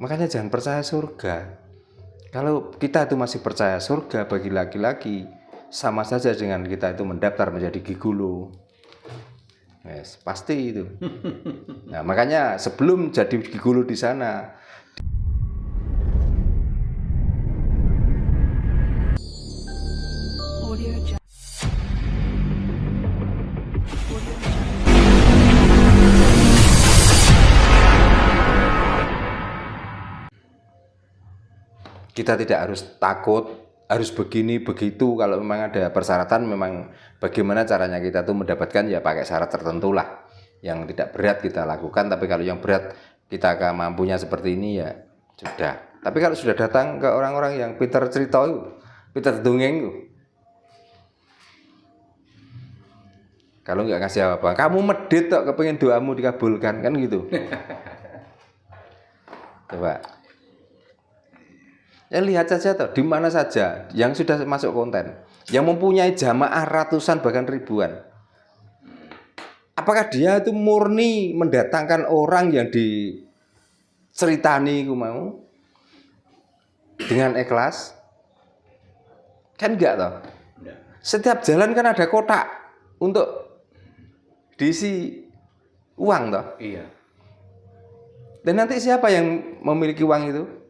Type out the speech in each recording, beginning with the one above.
Makanya jangan percaya surga. Kalau kita itu masih percaya surga bagi laki-laki, sama saja dengan kita itu mendaftar menjadi gigolo. Yes, pasti itu. Nah, makanya sebelum jadi gigolo di sana, kita tidak harus takut, harus begini, begitu. Kalau memang ada persyaratan, memang bagaimana caranya kita tuh mendapatkan, ya pakai syarat tertentu lah. Yang tidak berat kita lakukan, tapi kalau yang berat kita mampunya seperti ini, ya sudah. Tapi kalau sudah datang ke orang-orang yang pintar cerita, pintar dongeng, kalau nggak ngasih apa, kamu medit kok kepengen doamu dikabulkan, kan gitu. Coba. Ya lihat saja toh, di mana saja yang sudah masuk konten, yang mempunyai jamaah ratusan bahkan ribuan. Apakah dia itu murni mendatangkan orang yang diceritani ku mau dengan ikhlas? Kan enggak toh. Setiap jalan kan ada kotak untuk diisi uang toh. Iya. Dan nanti siapa yang memiliki uang itu?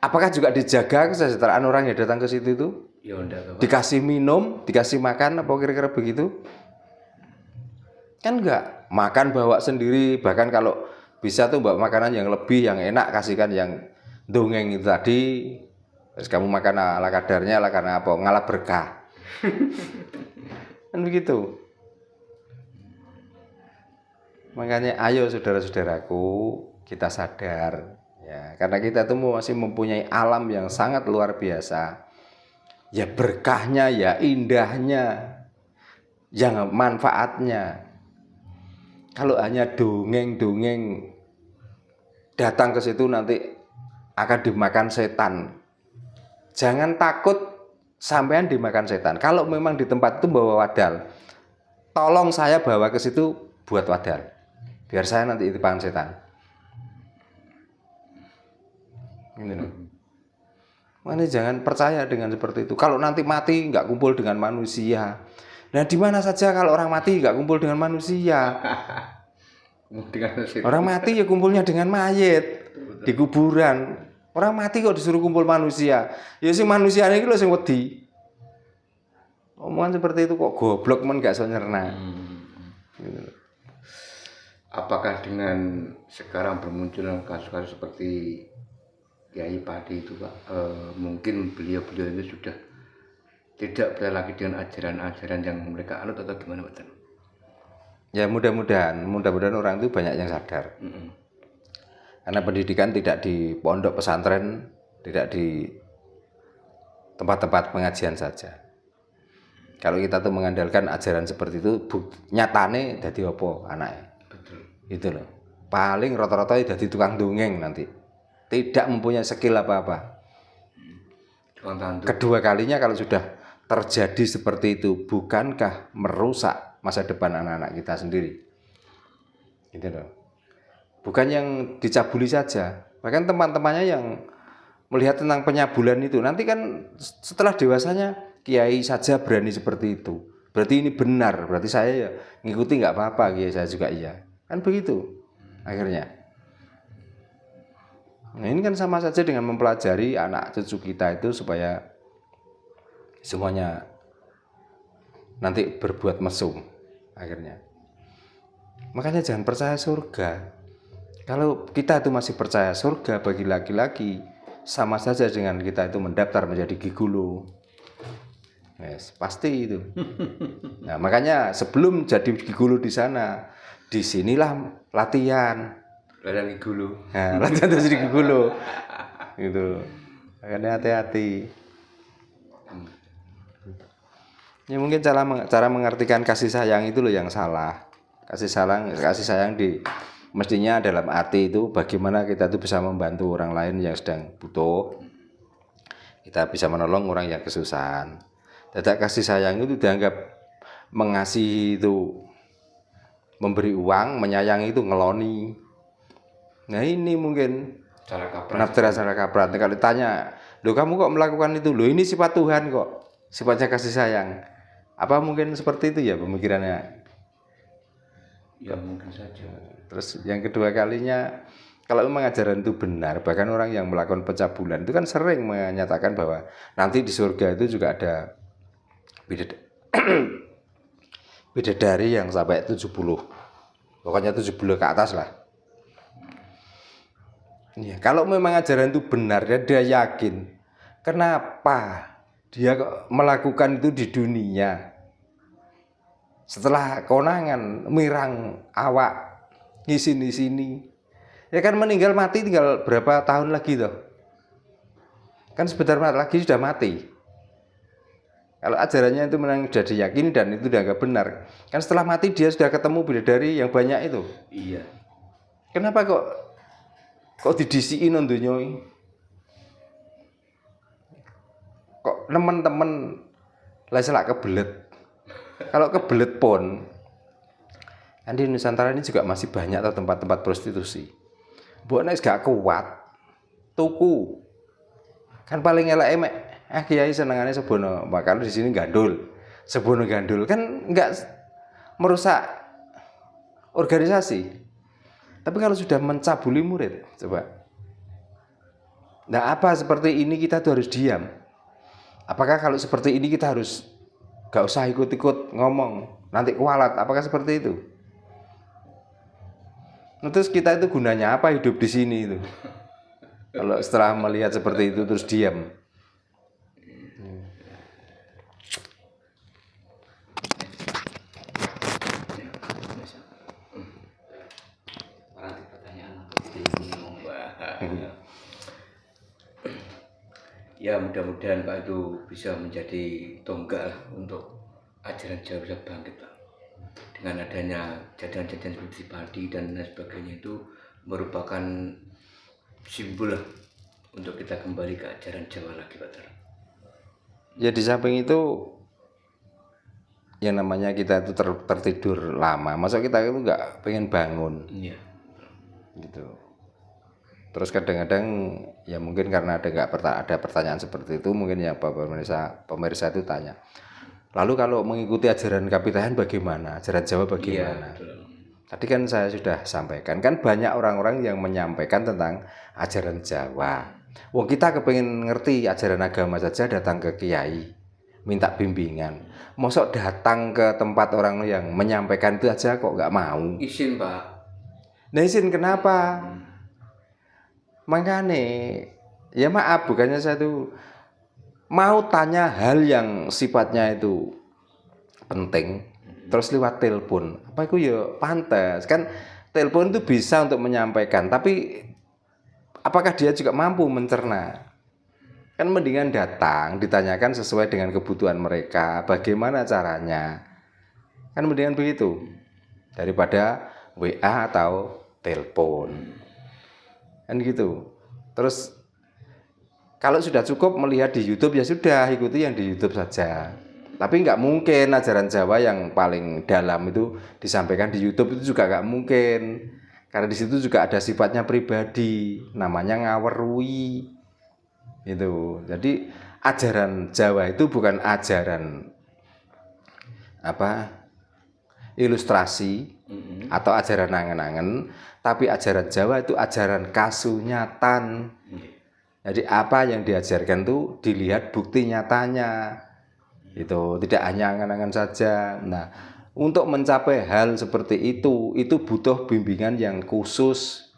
Apakah juga dijaga kesejahteraan orang yang datang ke situ itu? Ya enggak, Bapak. Dikasih minum, dikasih makan, apa kira-kira begitu? Kan enggak. Makan bawa sendiri, bahkan kalau bisa tuh bawa makanan yang lebih, yang enak, kasihkan yang dongeng itu tadi. Terus kamu makan ala kadarnya, ala karena apa? Ngalah berkah. Kan begitu. Makanya ayo saudara-saudaraku, kita sadar. Ya, karena kita tuh masih mempunyai alam yang sangat luar biasa. Ya berkahnya, ya indahnya, yang manfaatnya. Kalau hanya dongeng-dongeng datang ke situ nanti akan dimakan setan. Jangan takut sampean dimakan setan. Kalau memang di tempat itu bawa wadal, tolong saya bawa ke situ buat wadal. Biar saya nanti dimakan setan. Ini loh. Makanya jangan percaya dengan seperti itu. Kalau nanti mati nggak kumpul dengan manusia. Nah di mana saja kalau orang mati nggak kumpul dengan manusia. Orang mati ya kumpulnya dengan mayit di kuburan. Orang mati kok disuruh kumpul manusia. Ya si manusia ini lho sing wedi. Omongan seperti itu kok goblok men gak iso nyerna. Apakah dengan sekarang bermunculan kasus-kasus seperti Kiai Padi itu, Pak, mungkin beliau-beliau itu sudah tidak percaya lagi dengan ajaran-ajaran yang mereka anut atau gimana, Pak? Ya mudah-mudahan orang itu banyak yang sadar. Karena pendidikan tidak di pondok pesantren, tidak di tempat-tempat pengajian saja. Kalau kita tuh mengandalkan ajaran seperti itu, nyatane dadi apa anaknya? Betul. Itu loh. Paling rata-rata jadi tukang dongeng nanti. Tidak mempunyai skill apa-apa. Kedua kalinya kalau sudah terjadi seperti itu, bukankah merusak masa depan anak-anak kita sendiri? Gitu loh. Bukan yang dicabuli saja, bahkan teman-temannya yang melihat tentang penyabulan itu, nanti kan setelah dewasanya kiai saja berani seperti itu. Berarti ini benar, berarti saya ya ngikuti nggak apa-apa, kiai saya juga iya. Kan begitu akhirnya. Nah ini kan sama saja dengan mempelajari anak cucu kita itu supaya semuanya nanti berbuat mesum akhirnya. Makanya jangan percaya surga. Kalau kita itu masih percaya surga bagi laki-laki, sama saja dengan kita itu mendaftar menjadi gigolo. Yes, pasti itu. Nah makanya sebelum jadi gigolo di sana, disinilah latihan. Latihan gigolo. Nah, latihan terus jadi gigolo. Gitu. Makanya hati-hati. Ya mungkin cara mengartikan kasih sayang itu loh yang salah. Kasih sayang mestinya dalam arti itu bagaimana kita itu bisa membantu orang lain yang sedang butuh. Kita bisa menolong orang yang kesusahan. Tidak kasih sayang itu dianggap mengasihi itu memberi uang, menyayangi itu ngeloni. Nah ini mungkin Salah kaprah. penafsiran salah kaprah. Kalau ditanya, loh kamu kok melakukan itu? Loh ini sifat Tuhan kok, sifatnya kasih sayang. Apa mungkin seperti itu ya pemikirannya? Ya mungkin saja. Terus yang kedua kalinya, kalau memang ajaran itu benar, bahkan orang yang melakukan pencabulan itu kan sering menyatakan bahwa nanti di surga itu juga ada bidadari yang sampai 70. Pokoknya 70 ke atas lah. Ya, kalau memang ajaran itu benar dan dia yakin, kenapa dia kok melakukan itu di dunia? Setelah konangan mirang awak ngisi di sini, ya kan meninggal mati tinggal berapa tahun lagi toh? Kan sebentar lagi sudah mati. Kalau ajarannya itu memang sudah diyakini dan itu dianggap benar, kan setelah mati dia sudah ketemu bidadari yang banyak itu. Iya. Kenapa kok didisiin nondonya? Kok teman-teman lah selak kebelet. Kalau kebelet pun kan di Nusantara ini juga masih banyak tempat-tempat prostitusi. Mbok nek gak kuat tuku. Kan paling elek emek kiai senengane sebono. Makanya di sini gandul. Sebono gandul kan enggak merusak organisasi. Tapi kalau sudah mencabuli murid, coba. Nah, apa seperti ini kita tuh harus diam? Apakah kalau seperti ini kita harus gak usah ikut-ikut ngomong, nanti kualat? Apakah seperti itu? Nah, terus kita itu gunanya apa hidup di sini itu? Kalau setelah melihat seperti itu terus diam. Ya mudah-mudahan Pak itu bisa menjadi tonggak lah untuk ajaran Jawa bisa bangkit Pak. Dengan adanya jajan-jajan seperti padi dan lain sebagainya itu merupakan simbol lah untuk kita kembali ke ajaran Jawa lagi Pak. Ya di samping itu yang namanya kita itu tertidur lama, masa kita itu nggak pengen bangun. Iya. Gitu. Terus kadang-kadang ya mungkin karena ada pertanyaan seperti itu, mungkin ya pemirsa itu tanya, lalu kalau mengikuti ajaran Kapitayan bagaimana, ajaran Jawa bagaimana? Iya, Tadi kan saya sudah sampaikan, kan banyak orang-orang yang menyampaikan tentang ajaran Jawa. Wong kita kepengen ngerti ajaran agama saja datang ke kiai minta bimbingan, mosok datang ke tempat orang yang menyampaikan itu aja kok nggak mau? Izin Pak. Nah izin kenapa? Makanya ya maaf, bukannya saya tuh mau tanya hal yang sifatnya itu penting terus lewat telepon, apa itu ya pantas kan? Telepon itu bisa untuk menyampaikan, tapi apakah dia juga mampu mencerna? Kan mendingan datang ditanyakan sesuai dengan kebutuhan mereka, bagaimana caranya, kan mendingan begitu daripada WA atau telepon. Kan gitu. Terus kalau sudah cukup melihat di YouTube ya sudah ikuti yang di YouTube saja. Tapi nggak mungkin ajaran Jawa yang paling dalam itu disampaikan di YouTube, itu juga nggak mungkin. Karena di situ juga ada sifatnya pribadi, namanya ngawerui. Itu. Jadi ajaran Jawa itu bukan ajaran ilustrasi atau ajaran angen-angen, tapi ajaran Jawa itu ajaran kasunyatan. Jadi apa yang diajarkan itu dilihat bukti nyatanya. Itu tidak hanya angan-angan saja. Nah, untuk mencapai hal seperti itu butuh bimbingan yang khusus.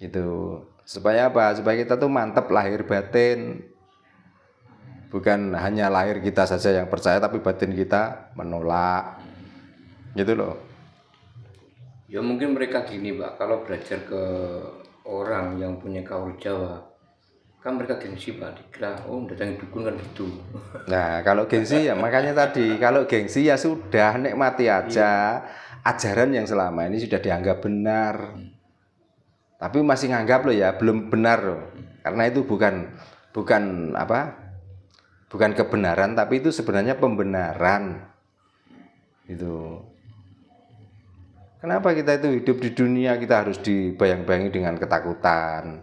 Gitu. Supaya apa? Supaya kita tuh mantap lahir batin. Bukan hanya lahir kita saja yang percaya tapi batin kita menolak. Gitu loh. Ya mungkin mereka gini Pak, kalau belajar ke orang yang punya kaul Jawa, kan mereka gengsi Pak, dikira oh datangi dukun kan gitu. Nah kalau gengsi ya makanya tadi, kalau gengsi ya sudah nikmati aja ajaran yang selama ini sudah dianggap benar. Tapi masih nganggap loh ya, belum benar loh. Karena itu bukan kebenaran, tapi itu sebenarnya pembenaran. Itu Kenapa kita itu hidup di dunia kita harus dibayang-bayangi dengan ketakutan?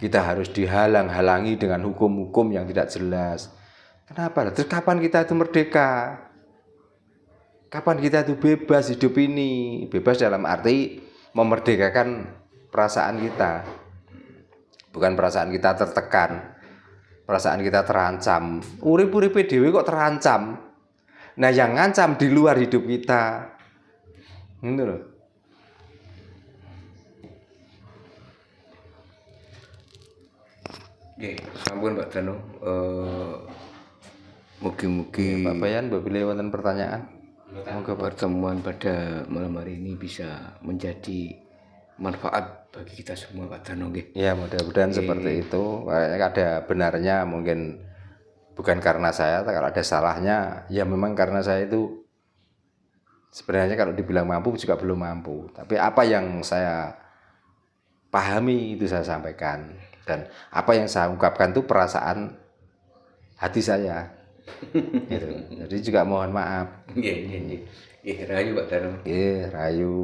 Kita harus dihalang-halangi dengan hukum-hukum yang tidak jelas. Kenapa? Terus kapan kita itu merdeka? Kapan kita itu bebas hidup ini? Bebas dalam arti memerdekakan perasaan kita. Bukan perasaan kita tertekan, perasaan kita terancam. Urip-uripe dhewe kok terancam. Nah, yang ngancam di luar hidup kita. Ngono lho. Nggih, sampun Pak Dano. Mugi-mugi Pak Bayan, bila wonten pertanyaan. moga pertemuan pada malam hari ini bisa menjadi manfaat bagi kita semua Pak Dano nggih. Ya, mudah-mudahan seperti itu. Kayaknya ada benarnya, mungkin bukan karena saya, kalau ada salahnya, ya memang karena saya itu sebenarnya kalau dibilang mampu juga belum mampu. Tapi apa yang saya pahami itu saya sampaikan, dan apa yang saya ungkapkan itu perasaan hati saya. Gitu. Jadi juga mohon maaf. Nggih, nggih, nggih. Nggih, rahayu Pak Dano. Rayu.